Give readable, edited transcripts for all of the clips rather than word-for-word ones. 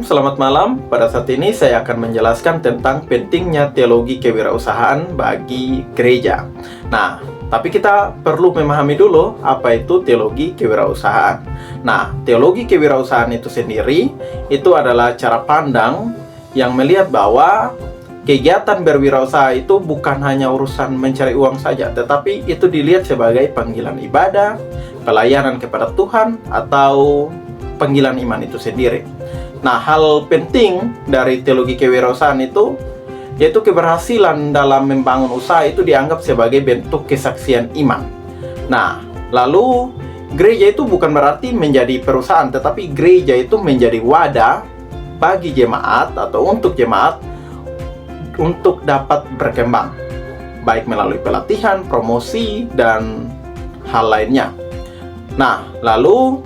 selamat malam. Pada saat ini saya akan menjelaskan tentang pentingnya teologi kewirausahaan bagi gereja. Nah, tapi kita perlu memahami dulu apa itu teologi kewirausahaan. Nah, teologi kewirausahaan itu sendiri itu adalah cara pandang yang melihat bahwa kegiatan berwirausaha itu bukan hanya urusan mencari uang saja, tetapi itu dilihat sebagai panggilan ibadah, pelayanan kepada Tuhan, atau panggilan iman itu sendiri. Nah, hal penting dari teologi kewirausahaan itu yaitu keberhasilan dalam membangun usaha itu dianggap sebagai bentuk kesaksian iman. Nah, lalu gereja itu bukan berarti menjadi perusahaan, tetapi gereja itu menjadi wadah bagi jemaat atau untuk jemaat untuk dapat berkembang, baik melalui pelatihan, promosi, dan hal lainnya. Nah, lalu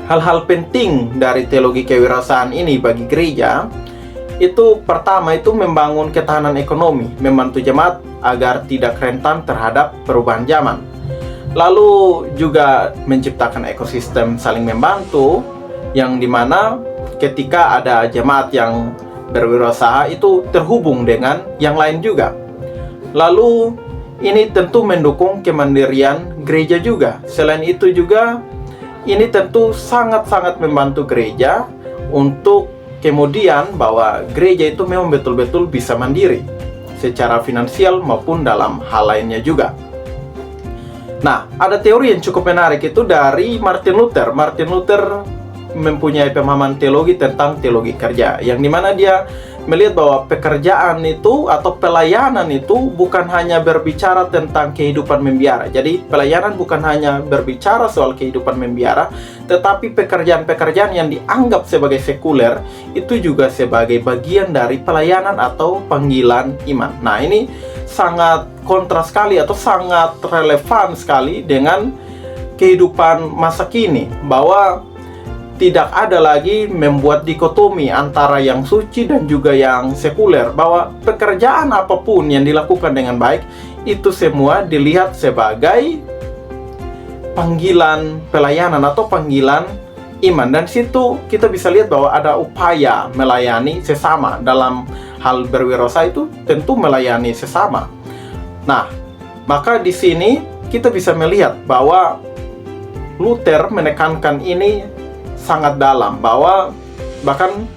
hal-hal penting dari teologi kewirausahaan ini bagi gereja itu pertama itu membangun ketahanan ekonomi, membantu jemaat agar tidak rentan terhadap perubahan zaman. Lalu juga menciptakan ekosistem saling membantu yang dimana ketika ada jemaat yang berwirausaha itu terhubung dengan yang lain juga. Lalu ini tentu mendukung kemandirian gereja juga. Selain itu juga ini tentu sangat-sangat membantu gereja untuk kemudian bahwa gereja itu memang betul-betul bisa mandiri secara finansial maupun dalam hal lainnya juga. Nah, ada teori yang cukup menarik itu dari Martin Luther. Martin Luther mempunyai pemahaman teologi tentang teologi kerja, yang dimana dia melihat bahwa pekerjaan itu atau pelayanan itu bukan hanya berbicara tentang kehidupan membiara. Jadi pelayanan bukan hanya berbicara soal kehidupan membiara, tetapi pekerjaan-pekerjaan yang dianggap sebagai sekuler itu juga sebagai bagian dari pelayanan atau panggilan iman. Nah, ini sangat kontras sekali atau sangat relevan sekali dengan kehidupan masa kini, bahwa tidak ada lagi membuat dikotomi antara yang suci dan juga yang sekuler, bahwa pekerjaan apapun yang dilakukan dengan baik itu semua dilihat sebagai panggilan pelayanan atau panggilan iman. Dan situ kita bisa lihat bahwa ada upaya melayani sesama. Dalam hal berwirausaha itu tentu melayani sesama. Nah, maka di sini kita bisa melihat bahwa Luther menekankan ini sangat dalam, bahwa bahkan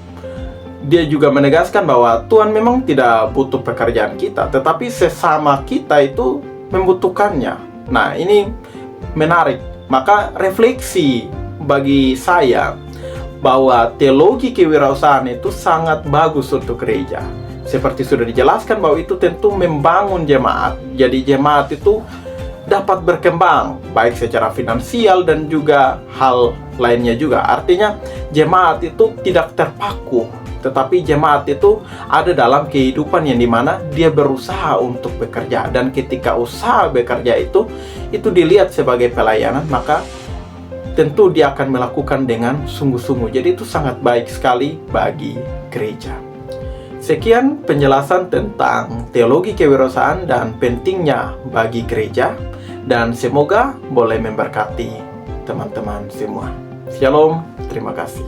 dia juga menegaskan bahwa Tuhan memang tidak butuh pekerjaan kita, tetapi sesama kita itu membutuhkannya. Nah, ini menarik. Maka refleksi bagi saya bahwa teologi kewirausahaan itu sangat bagus untuk gereja. Seperti sudah dijelaskan bahwa itu tentu membangun jemaat. Jadi jemaat itu dapat berkembang baik secara finansial dan juga hal lainnya juga. Artinya jemaat itu tidak terpaku, tetapi jemaat itu ada dalam kehidupan yang dimana dia berusaha untuk bekerja. Dan ketika usaha bekerja itu dilihat sebagai pelayanan, maka tentu dia akan melakukan dengan sungguh-sungguh. Jadi itu sangat baik sekali bagi gereja. Sekian penjelasan tentang teologi kewirausahaan dan pentingnya bagi gereja, dan semoga boleh memberkati teman-teman semua. Shalom, terima kasih.